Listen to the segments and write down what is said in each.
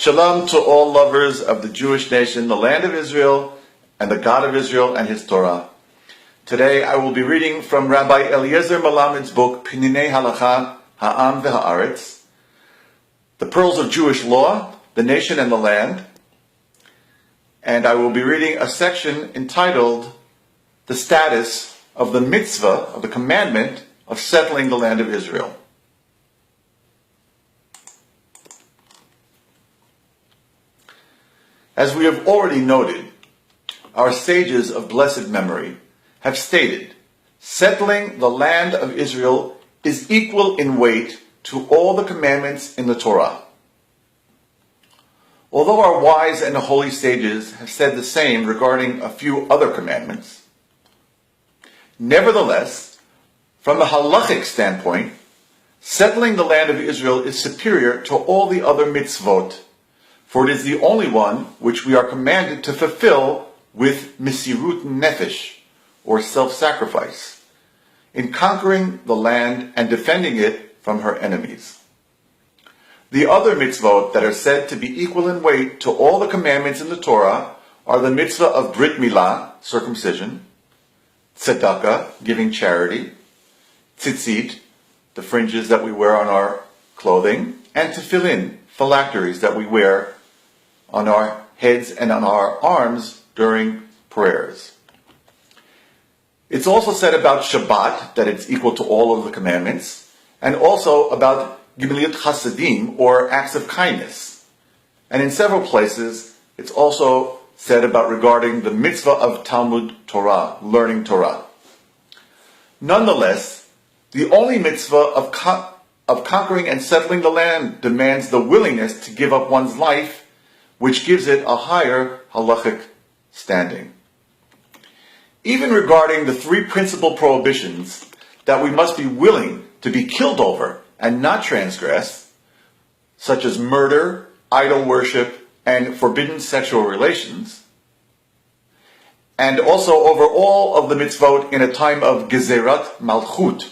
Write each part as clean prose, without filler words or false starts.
Shalom to all lovers of the Jewish nation, the land of Israel, and the God of Israel and His Torah. Today I will be reading from Rabbi Eliezer Melamed's book, Pininei Halacha, Ha'am Ve'ha'aretz, The Pearls of Jewish Law, the Nation and the Land. And I will be reading a section entitled, The Status of the Mitzvah, of the commandment, of settling the land of Israel. As we have already noted, our sages of blessed memory have stated, settling the land of Israel is equal in weight to all the commandments in the Torah. Although our wise and holy sages have said the same regarding a few other commandments, nevertheless, from a halachic standpoint, settling the land of Israel is superior to all the other mitzvot, for it is the only one which we are commanded to fulfill with mesirut nefesh, or self-sacrifice, in conquering the land and defending it from her enemies. The other mitzvot that are said to be equal in weight to all the commandments in the Torah are the mitzvah of Brit Milah, circumcision, tzedakah, giving charity, tzitzit, the fringes that we wear on our clothing, and tefillin, phylacteries that we wear on our heads and on our arms during prayers. It's also said about Shabbat that it's equal to all of the commandments, and also about Gimliut Chasadim, or acts of kindness. And in several places, it's also said about regarding the mitzvah of Talmud Torah, learning Torah. Nonetheless, the only mitzvah of conquering and settling the land demands the willingness to give up one's life, which gives it a higher halachic standing. Even regarding the three principal prohibitions that we must be willing to be killed over and not transgress, such as murder, idol worship, and forbidden sexual relations, and also over all of the mitzvot in a time of gezerat malchut,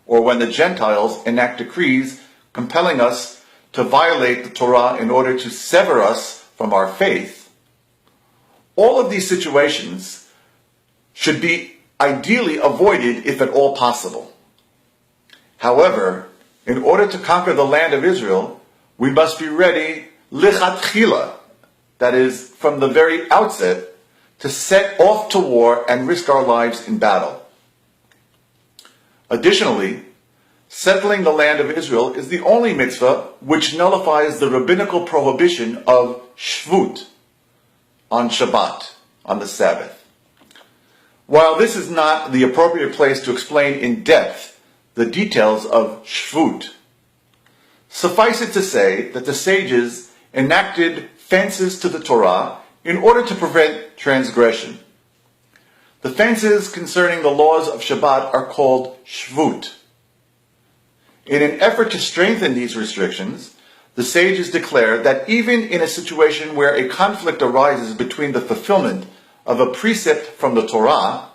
or when the Gentiles enact decrees compelling us to violate the Torah in order to sever us from our faith, all of these situations should be ideally avoided if at all possible. However, in order to conquer the land of Israel, we must be ready lichatchila, that is, from the very outset, to set off to war and risk our lives in battle. Additionally, settling the land of Israel is the only mitzvah which nullifies the rabbinical prohibition of shvut on Shabbat, on the Sabbath. While this is not the appropriate place to explain in depth the details of shvut, suffice it to say that the sages enacted fences to the Torah in order to prevent transgression. The fences concerning the laws of Shabbat are called shvut. In an effort to strengthen these restrictions, the sages declare that even in a situation where a conflict arises between the fulfillment of a precept from the Torah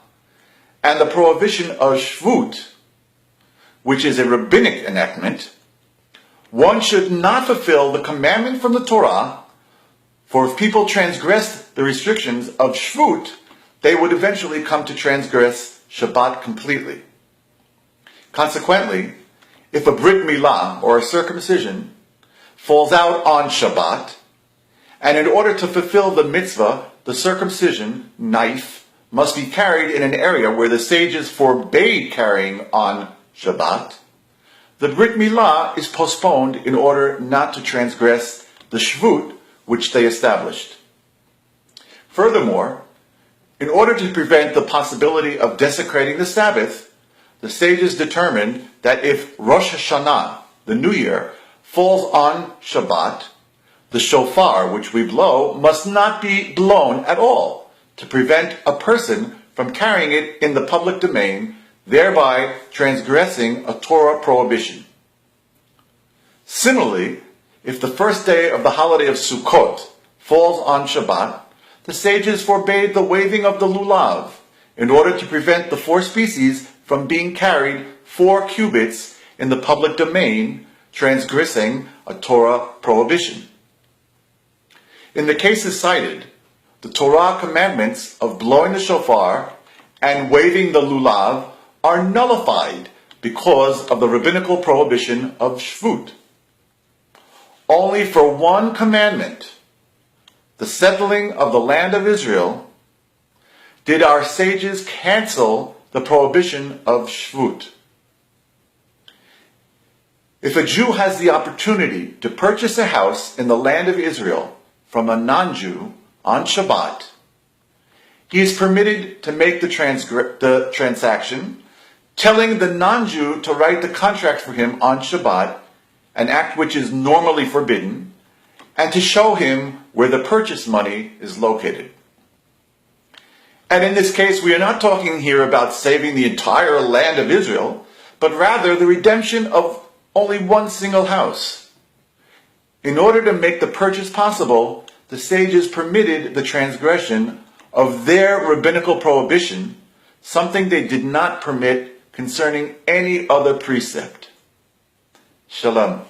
and the prohibition of shvut, which is a rabbinic enactment, one should not fulfill the commandment from the Torah, for if people transgress the restrictions of shvut, they would eventually come to transgress Shabbat completely. Consequently, if a Brit Milah, or a circumcision, falls out on Shabbat, and in order to fulfill the mitzvah, the circumcision knife must be carried in an area where the sages forbade carrying on Shabbat, the Brit Milah is postponed in order not to transgress the shvut which they established. Furthermore, in order to prevent the possibility of desecrating the Sabbath, the sages determined that if Rosh Hashanah, the New Year, falls on Shabbat, the shofar which we blow must not be blown at all, to prevent a person from carrying it in the public domain, thereby transgressing a Torah prohibition. Similarly, if the first day of the holiday of Sukkot falls on Shabbat, the sages forbade the waving of the lulav in order to prevent the four species from being carried 4 cubits in the public domain, transgressing a Torah prohibition. In the cases cited, the Torah commandments of blowing the shofar and waving the lulav are nullified because of the rabbinical prohibition of shvut. Only for one commandment, the settling of the land of Israel, did our sages cancel the prohibition of shvut. If a Jew has the opportunity to purchase a house in the land of Israel from a non-Jew on Shabbat, he is permitted to make the transaction, telling the non-Jew to write the contract for him on Shabbat, an act which is normally forbidden, and to show him where the purchase money is located. And in this case, we are not talking here about saving the entire land of Israel, but rather the redemption of only one single house. In order to make the purchase possible, the sages permitted the transgression of their rabbinical prohibition, something they did not permit concerning any other precept. Shalom.